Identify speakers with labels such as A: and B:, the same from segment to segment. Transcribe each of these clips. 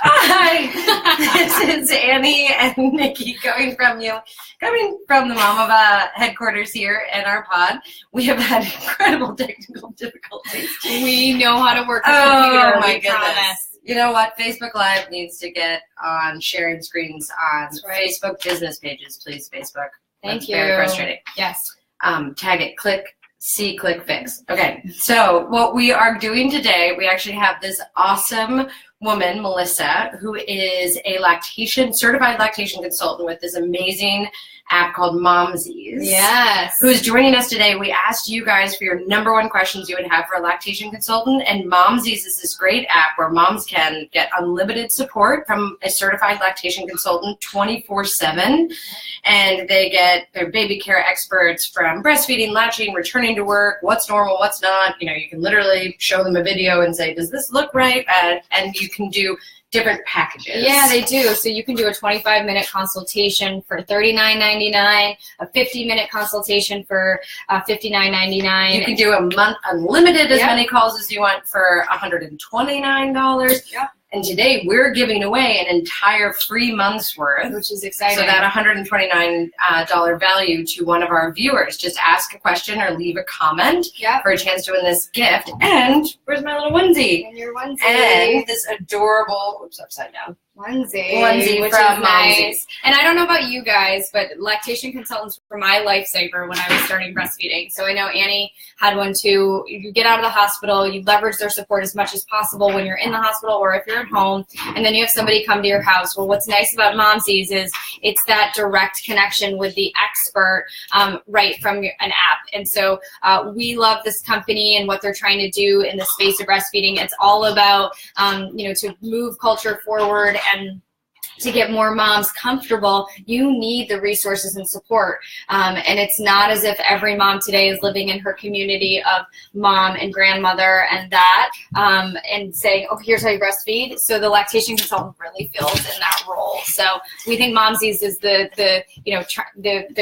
A: Hi, this is Annie and Nikki coming from the Momova headquarters here in our pod. We have had incredible technical difficulties.
B: We know how to work a computer.
A: Oh my
B: we
A: goodness.
B: promise.
A: You know what? Facebook Live needs to get on sharing screens on Facebook business pages, please. Facebook.
B: Thank you.
A: Very frustrating.
B: Yes.
A: Tag it. Click fix. Okay, so what we are doing today, we actually have this awesome woman, Melissa, who is a certified lactation consultant with this amazing app called Momseze.
B: Yes.
A: Who is joining us today. We asked you guys for your number one questions you would have for a lactation consultant, and Momseze is this great app where moms can get unlimited support from a certified lactation consultant 24/7, and they get their baby care experts from breastfeeding, latching, returning to work, what's normal, what's not. You know, you can literally show them a video and say, does this look right? And you can do different packages.
B: Yeah, they do. So you can do a 25-minute consultation for $39.99, a 50-minute consultation for $59.99.
A: You can do a month unlimited, as
B: Yep.
A: many calls as you want, for $129.
B: Yep.
A: And today we're giving away an entire free month's worth.
B: Which is exciting.
A: So that $129 value to one of our viewers. Just ask a question or leave a comment
B: Yep.
A: for a chance to win this gift. And where's my little onesie?
B: And your onesie.
A: And this adorable, oops, upside down.
B: Onesie
A: Which
B: from
A: is
B: nice. And I don't know about you guys, but lactation consultants were my lifesaver when I was starting breastfeeding. So I know Annie had one too. You get out of the hospital, you leverage their support as much as possible when you're in the hospital or if you're at home, and then you have somebody come to your house. Well, what's nice about Momseze is it's that direct connection with the expert right from an app. And so we love this company and what they're trying to do in the space of breastfeeding. It's all about, to move culture forward and to get more moms comfortable. You need the resources and support. And it's not as if every mom today is living in her community of mom and grandmother and that, and saying, oh, here's how you breastfeed. So the lactation consultant really fills in that role. So we think Momseze is the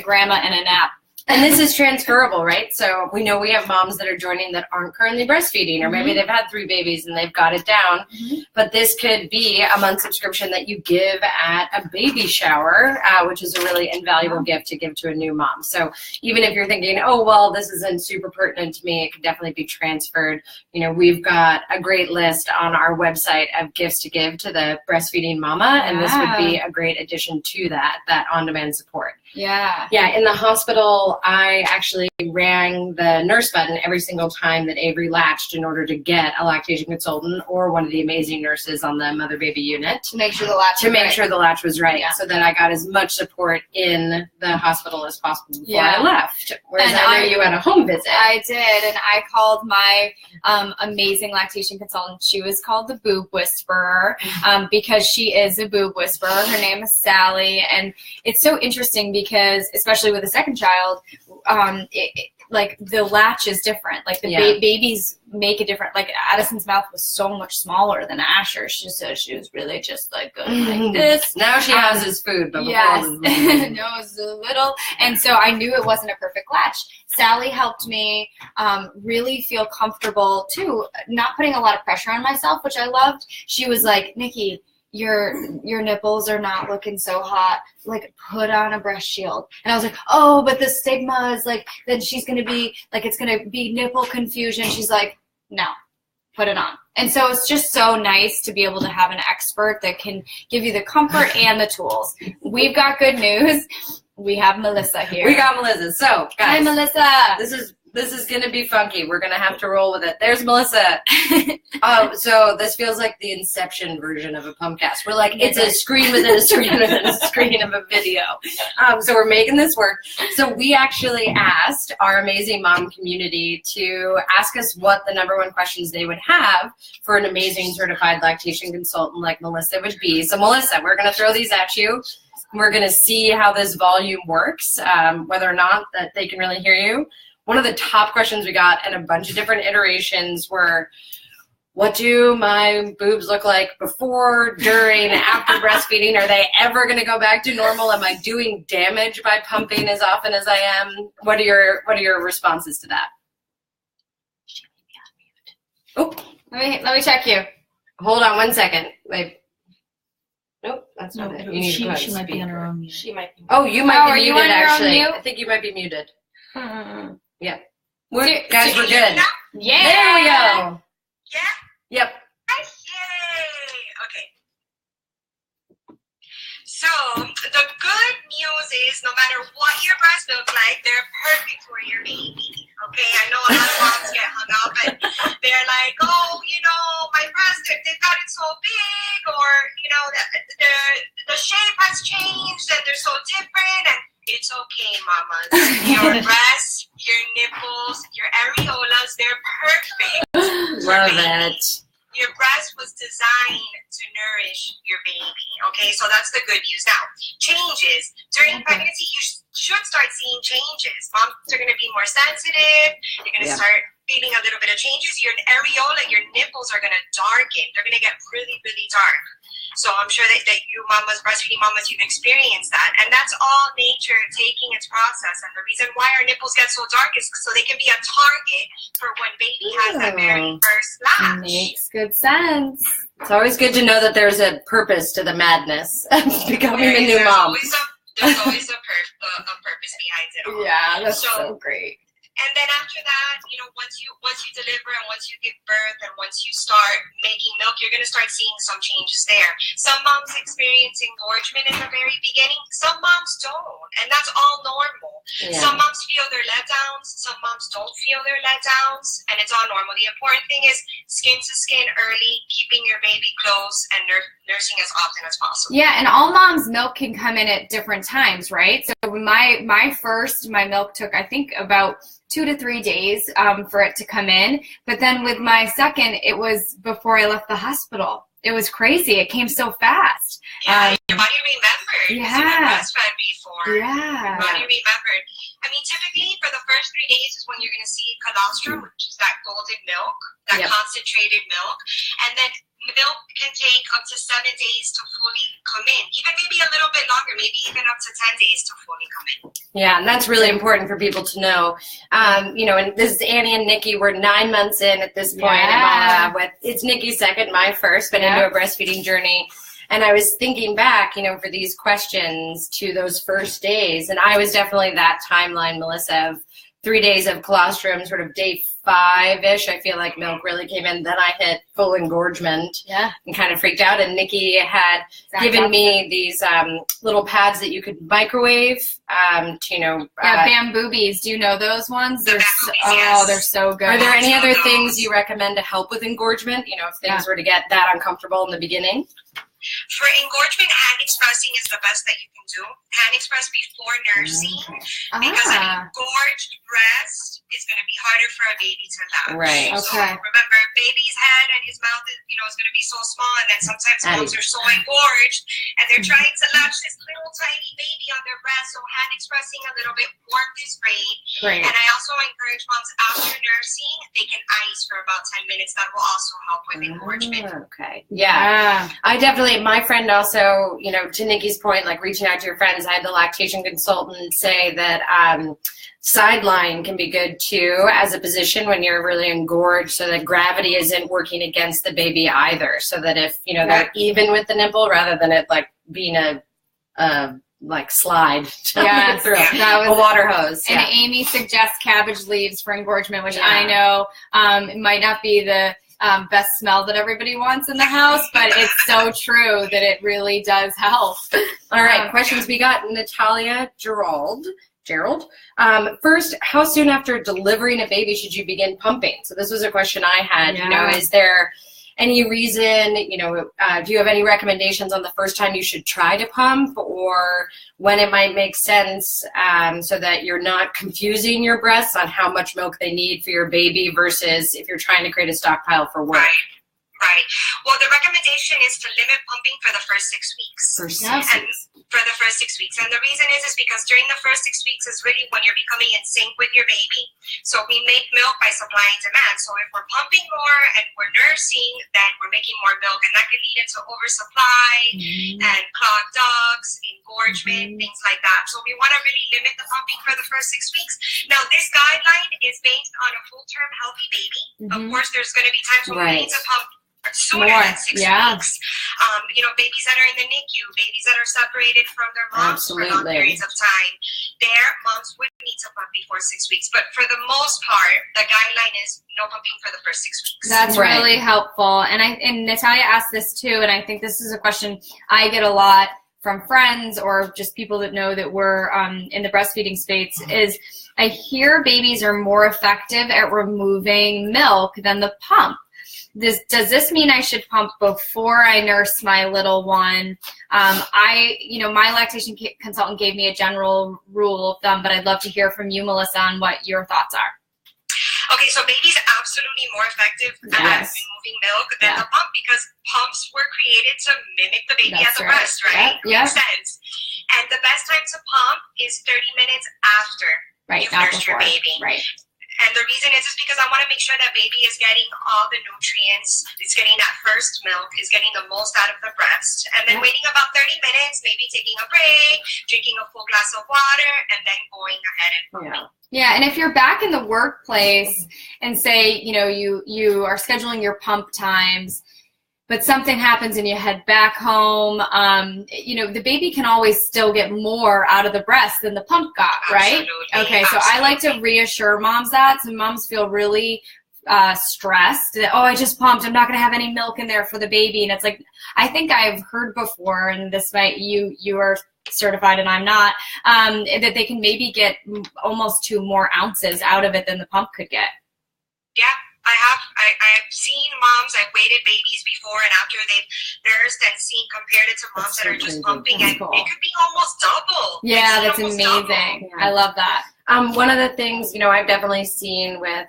B: grandma in an app.
A: And this is transferable, right? So we know we have moms that are joining that aren't currently breastfeeding, or maybe they've had 3 babies and they've got it down. But this could be a month subscription that you give at a baby shower, which is a really invaluable gift to give to a new mom. So even if you're thinking, oh, well, this isn't super pertinent to me, it could definitely be transferred. You know, we've got a great list on our website of gifts to give to the breastfeeding mama, and this would be a great addition to that on-demand support.
B: Yeah.
A: Yeah, in the hospital, I actually rang the nurse button every single time that Avery latched in order to get a lactation consultant or one of the amazing nurses on the mother-baby unit.
B: To make sure the latch was right.
A: So that I got as much support in the hospital as possible before I left. Whereas I know you had a home visit.
B: I did, and I called my amazing lactation consultant. She was called the Boob Whisperer because she is a boob whisperer. Her name is Sally, and it's so interesting because, especially with a second child, like the latch is different. Like the babies make a different, like Addison's mouth was so much smaller than Asher. She said she was really just like going like this.
A: Now she has his food, but
B: yes, nose a little. And so I knew it wasn't a perfect latch. Sally helped me really feel comfortable too, not putting a lot of pressure on myself, which I loved. She was like, Nikki, your nipples are not looking so hot. Like, put on a breast shield. And I was like, oh, but the stigma is like, then she's going to be, like, it's going to be nipple confusion. She's like, no, put it on. And so it's just so nice to be able to have an expert that can give you the comfort and the tools. We've got good news. We have Melissa here.
A: We got Melissa. So, guys.
B: Hi, Melissa.
A: This is going to be funky. We're going to have to roll with it. There's Melissa. So this feels like the Inception version of a Pumpcast. We're like, it's a screen within a screen within a screen of a video. So we're making this work. So we actually asked our amazing mom community to ask us what the number one questions they would have for an amazing certified lactation consultant like Melissa would be. So Melissa, we're going to throw these at you. We're going to see how this volume works, whether or not that they can really hear you. One of the top questions we got in a bunch of different iterations were, what do my boobs look like before, during, after breastfeeding? Are they ever going to go back to normal? Am I doing damage by pumping as often as I am? What are your responses to that?
B: Oh, let me check you.
A: Hold on 1 second. Wait. Nope, that's not it. You need to
C: She might be on her own mute.
B: She might be.
A: Oh, you might be
B: you
A: muted,
B: on your own
A: actually.
B: mute?
A: I think you might be muted. Yeah.
B: Ser-
A: Guys, we're good.
B: Yeah.
A: There we go.
D: Yeah?
A: Yep.
D: Yay! Okay. So, the good news is no matter what your breast looks like, they're perfect for your baby. Okay, I know a lot of moms get hung up and they're like, oh, my breasts, they got it so big, or, the shape has changed and they're so different. And it's okay, mamas. Your breasts, your nipples, your areolas, they're perfect.
A: Love it.
D: Your breast was designed to nourish your baby, okay? So that's the good news. Now, changes. During pregnancy, you should start seeing changes. Moms are going to be more sensitive. You're going to start feeling a little bit of changes. Your areola, your nipples are going to darken. They're going to get really, really dark. So I'm sure that you mamas, breastfeeding mamas, you've experienced that. And that's all nature taking its process. And the reason why our nipples get so dark is so they can be a target for when baby has that very first latch.
B: Makes good sense.
A: It's always good to know that there's a purpose to the madness of becoming a new mom.
D: There's always a purpose behind it all.
B: Yeah, that's so great.
D: And then after that, once you deliver and once you give birth and once you start making milk, you're going to start seeing some changes there. Some moms experience engorgement in the very beginning. Some moms don't. And that's all normal. Yeah. Some moms feel their letdowns. Some moms don't feel their letdowns. And it's all normal. The important thing is skin to skin early, keeping your baby close, and nursing as often as possible.
B: Yeah, and all moms' milk can come in at different times, right? So my milk took, I think, about 2 to 3 days for it to come in. But then with my second, it was before I left the hospital. It was crazy. It came so fast.
D: Yeah, your body remembered.
B: Yeah.
D: You were breastfed before.
B: Yeah.
D: Your body remembered. I mean, typically for the first 3 days is when you're going to see colostrum, which is that golden milk, that concentrated milk. And then milk can take up to 7 days to fully come in. Even maybe a little bit longer, maybe even up to 10 days to fully come in.
A: Yeah, and that's really important for people to know. And this is Annie and Nikki. We're 9 months in at this point.
B: Yeah.
A: It's Nikki's second, my first, but into a breastfeeding journey. And I was thinking back, for these questions to those first days. And I was definitely that timeline, Melissa, of 3 days of colostrum, sort of day 5-ish. I feel like milk really came in. Then I hit full engorgement and kind of freaked out. And Nikki had given me these little pads that you could microwave
B: Bamboobies. Do you know those ones? They're they're so good.
A: Are there any other things you recommend to help with engorgement? If things were to get that uncomfortable in the beginning?
D: For engorgement, hand expressing is the best that you can do. Hand express before nursing, because an engorged breast is going to be harder for a baby to latch.
A: Right.
D: So remember, baby's head and his mouth is going to be so small, and then sometimes moms are so engorged, and they're trying to latch this little tiny baby on their breast. So hand expressing a little bit, warmth is great. And I also encourage moms after nursing, they can ice for about 10 minutes. That will also help with engorgement.
A: Okay. Yeah. I definitely. My friend also, to Nikki's point, like reaching out to your friends, I had the lactation consultant say that sideline can be good too as a position when you're really engorged, so that gravity isn't working against the baby either. So that if, they're even with the nipple rather than it like being a slide through a water hose.
B: And Amy suggests cabbage leaves for engorgement, which I know it might not be the best smell that everybody wants in the house, but it's so true that it really does help.
A: All right, questions. We got Natalia Gerald. First, how soon after delivering a baby should you begin pumping? So this was a question I had. Is there any reason, do you have any recommendations on the first time you should try to pump, or when it might make sense, so that you're not confusing your breasts on how much milk they need for your baby versus if you're trying to create a stockpile for work?
D: Right. Well, the recommendation is to limit pumping for the first 6 weeks. For the first 6 weeks. And the reason is because during the first 6 weeks is really when you're becoming in sync with your baby. So we make milk by supply and demand. So if we're pumping more and we're nursing, then we're making more milk. And that could lead into oversupply and clogged ducts, engorgement, things like that. So we want to really limit the pumping for the first 6 weeks. Now, this guideline is based on a full-term healthy baby. Of course, there's going to be times when we need to pump sooner than 6 weeks. Babies that are in the NICU, babies that are separated from their moms for long periods of time, their moms would need to pump before 6 weeks. But for the most part, the guideline is no pumping for the first 6 weeks.
B: That's really helpful. And Natalia asked this too, and I think this is a question I get a lot from friends or just people that know that we're in the breastfeeding space is I hear babies are more effective at removing milk than the pump. Does this mean I should pump before I nurse my little one? My lactation consultant gave me a general rule of thumb, but I'd love to hear from you, Melissa, on what your thoughts are.
D: Okay, so babies are absolutely more effective at removing milk than the pump because pumps were created to mimic the baby at the breast, right? Makes sense. And the best time to pump is 30 minutes after you've nursed your baby. Right. And the reason is because I want to make sure that baby is getting all the nutrients, it's getting that first milk, is getting the most out of the breast. And then waiting about 30 minutes, maybe taking a break, drinking a full glass of water, and then going ahead and pumping.
B: Yeah, and if you're back in the workplace and say, you are scheduling your pump times, but something happens and you head back home, the baby can always still get more out of the breast than the pump got, right? Okay, so I like to reassure moms that. Some moms feel really stressed that, I just pumped, I'm not going to have any milk in there for the baby. And it's like, I think I've heard before, and this might, you are certified and I'm not, that they can maybe get almost 2 more ounces out of it than the pump could get.
D: Yeah. I've seen moms, I've waited babies before and after they've nursed and compared it to moms that are just pumping, and it could be almost double.
B: Yeah, that's amazing. I love that.
A: One of the things, I've definitely seen with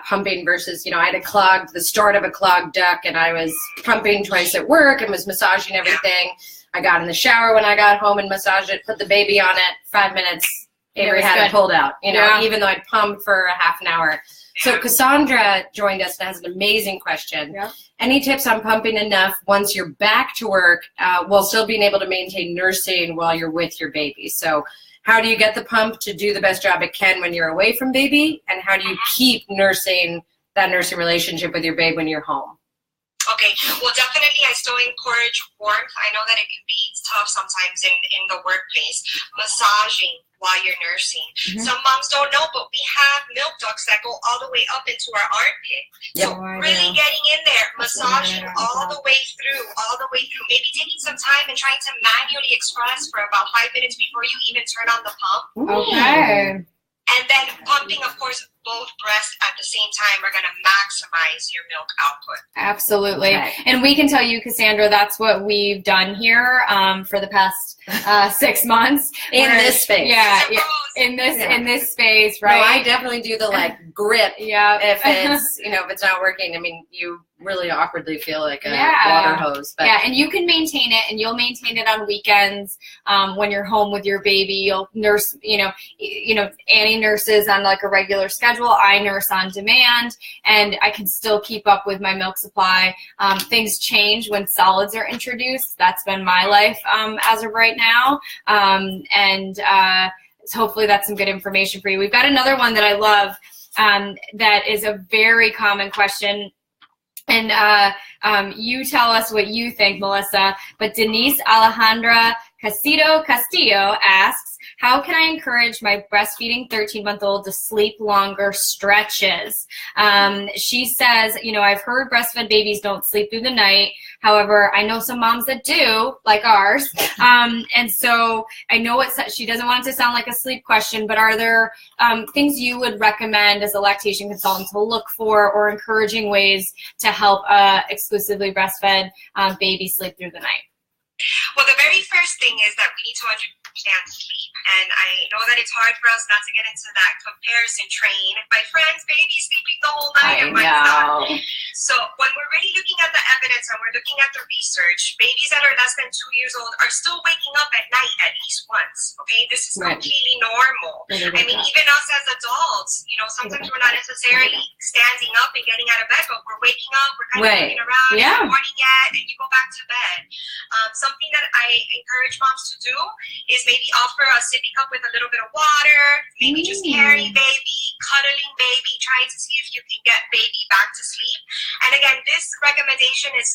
A: pumping versus, I had the start of a clogged duct, and I was pumping twice at work and was massaging everything. I got in the shower when I got home and massaged it, put the baby on it, 5 minutes, Avery had it pulled out, even though I'd pumped for a half an hour. So Cassandra joined us and has an amazing question. Yeah. Any tips on pumping enough once you're back to work while still being able to maintain nursing while you're with your baby? So how do you get the pump to do the best job it can when you're away from baby? And how do you keep that nursing relationship with your babe when you're home?
D: Okay, well, definitely I still encourage warmth. I know that it can be tough sometimes in the workplace. Massaging while you're nursing. Some moms don't know, but we have milk ducts that go all the way up into our armpit. So really getting in there, massaging all the way through, maybe taking some time and trying to manually express for about 5 minutes before you even turn on the pump.
B: Okay.
D: And then pumping, of course, both breasts at the same time are going to maximize your milk output.
B: Absolutely. Okay. And we can tell you, Cassandra, that's what we've done here for the past 6 months.
A: In this space.
B: Yeah. In this space, right?
A: No, I definitely do the grip. If it's, if it's not working, I mean, you really awkwardly feel like a water hose. But.
B: Yeah, and you can maintain it, and you'll maintain it on weekends when you're home with your baby. You'll nurse, Annie nurses on a regular schedule. I nurse on demand, and I can still keep up with my milk supply. Things change when solids are introduced. That's been my life as of right now, so hopefully that's some good information for you. We've got another one that I love that is a very common question. And you tell us what you think, Melissa. But Denise Alejandra Castillo asks, how can I encourage my breastfeeding 13-month-old to sleep longer stretches? She says, I've heard breastfed babies don't sleep through the night. However, I know some moms that do, like ours. And so I know she doesn't want it to sound like a sleep question, but are there things you would recommend as a lactation consultant to look for, or encouraging ways to help exclusively breastfed baby sleep through the night?
D: Well, the very first thing is that we need to understand sleep. And I know that it's hard for us not to get into that comparison train. My friend's baby's sleeping the whole night and mine's not. So when we're really looking at the evidence and we're looking at the research, babies that are less than 2 years old are still waking up at night at least once. Okay, this is completely normal. I mean, even us as adults, sometimes we're not necessarily standing up and getting out of bed, but we're waking up, we're kind of looking around, it's not morning yet, and you go back to bed. Something that I encourage moms to do is maybe offer a sipping up with a little bit of water, maybe just carrying baby, cuddling baby, trying to see if you can get baby back to sleep. And again, this recommendation is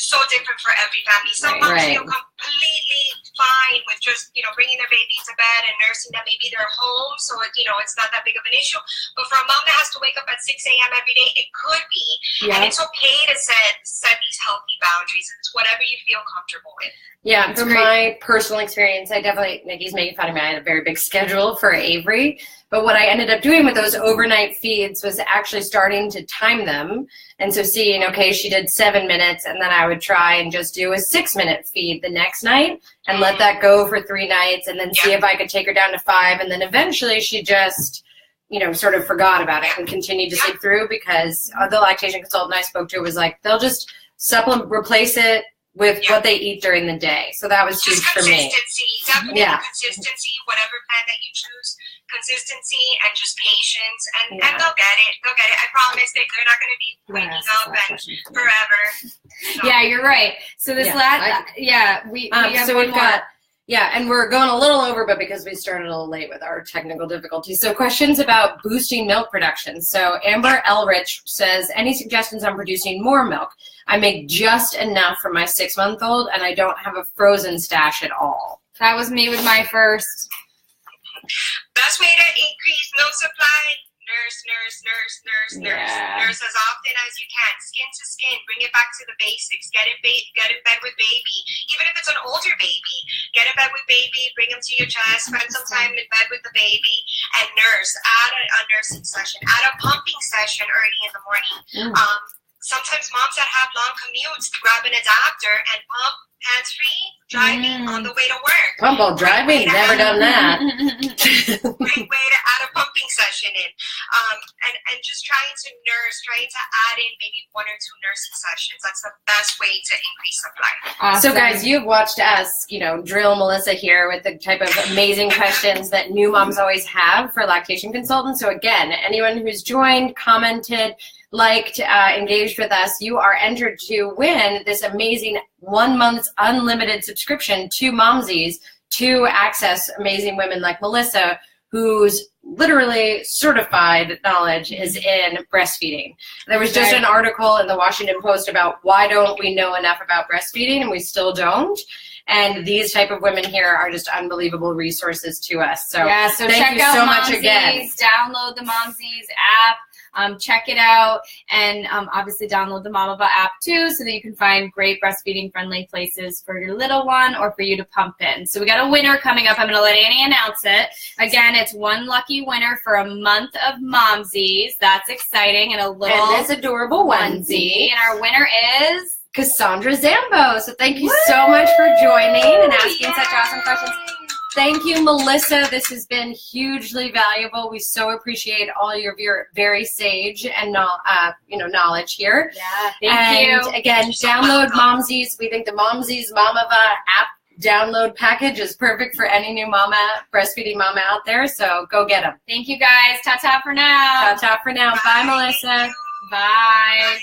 D: so different for every family. Some moms feel completely fine with just, bringing their baby to bed and nursing them. Maybe they're home, so it's not that big of an issue. But for a mom that has to wake up at 6 a.m. every day, it could be. Yeah. And it's okay to set these healthy boundaries. It's whatever you feel comfortable with.
A: Yeah, from my personal experience, Nikkie's making fun of me. I had a very big schedule for Avery. But what I ended up doing with those overnight feeds was actually starting to time them. And so seeing, okay, she did 7 minutes, and then I would try and just do a 6-minute feed the next night and let that go for 3 nights, and then see if I could take her down to 5. And then eventually she just, sort of forgot about it and continued to sleep through, because the lactation consultant I spoke to was like, they'll just replace it with what they eat during the day. So that was huge for me.
D: Consistency, definitely consistency, whatever plan that you choose. Consistency and just patience, and they'll get it. They'll get it. I promise. They're not going to be waking up and forever. So.
B: Yeah, you're right. So this we have
A: so
B: one
A: we've
B: more.
A: got and we're going a little over, but because we started a little late with our technical difficulties. So questions about boosting milk production. So Amber Elrich says, any suggestions on producing more milk? I make just enough for my 6-month-old, and I don't have a frozen stash at all.
B: That was me with my first.
D: Best way to increase milk supply, nurse. Nurse as often as you can. Skin to skin. Bring it back to the basics. Get in bed with baby. Even if it's an older baby, get in bed with baby. Bring him to your chest. Spend some time in bed with the baby. And nurse. Add a nursing session. Add a pumping session early in the morning. Sometimes moms that have long commutes grab an adapter and pump hands-free driving on the way to work.
A: Pump while driving? Never done that.
D: Great way to add a pumping session in. And just trying to add in maybe 1 or 2 nursing sessions. That's the best way to increase supply.
A: Awesome. So guys, you've watched us, drill Melissa here with the type of amazing questions that new moms always have for lactation consultants. So again, anyone who's joined, commented, liked, engaged with us, you are entered to win this amazing 1 month's unlimited subscription to Momseze to access amazing women like Melissa, whose literally certified knowledge is in breastfeeding. There was just an article in the Washington Post about why don't we know enough about breastfeeding, and we still don't. And these type of women here are just unbelievable resources to us. So,
B: so
A: thank
B: check
A: you
B: out
A: so
B: Momseze,
A: much again.
B: Download the Momseze app. Check it out, and obviously download the Mamava app too, so that you can find great breastfeeding friendly places for your little one or for you to pump in. So we got a winner coming up. I'm going to let Annie announce it. Again, it's one lucky winner for a month of Momseze. That's exciting, and a little
A: this adorable onesie.
B: And our winner is
A: Cassandra Zambo. So thank you so much for joining and asking such awesome questions. Thank you, Melissa. This has been hugely valuable. We so appreciate all of your very sage and knowledge here.
B: Yeah, thank you.
A: And again, download Momseze. We think the Momseze Mamava app download package is perfect for any new breastfeeding mama out there. So go get them.
B: Thank you, guys. Ta-ta for now.
A: Ta-ta for now. Bye, Melissa.
B: Bye.
D: Bye.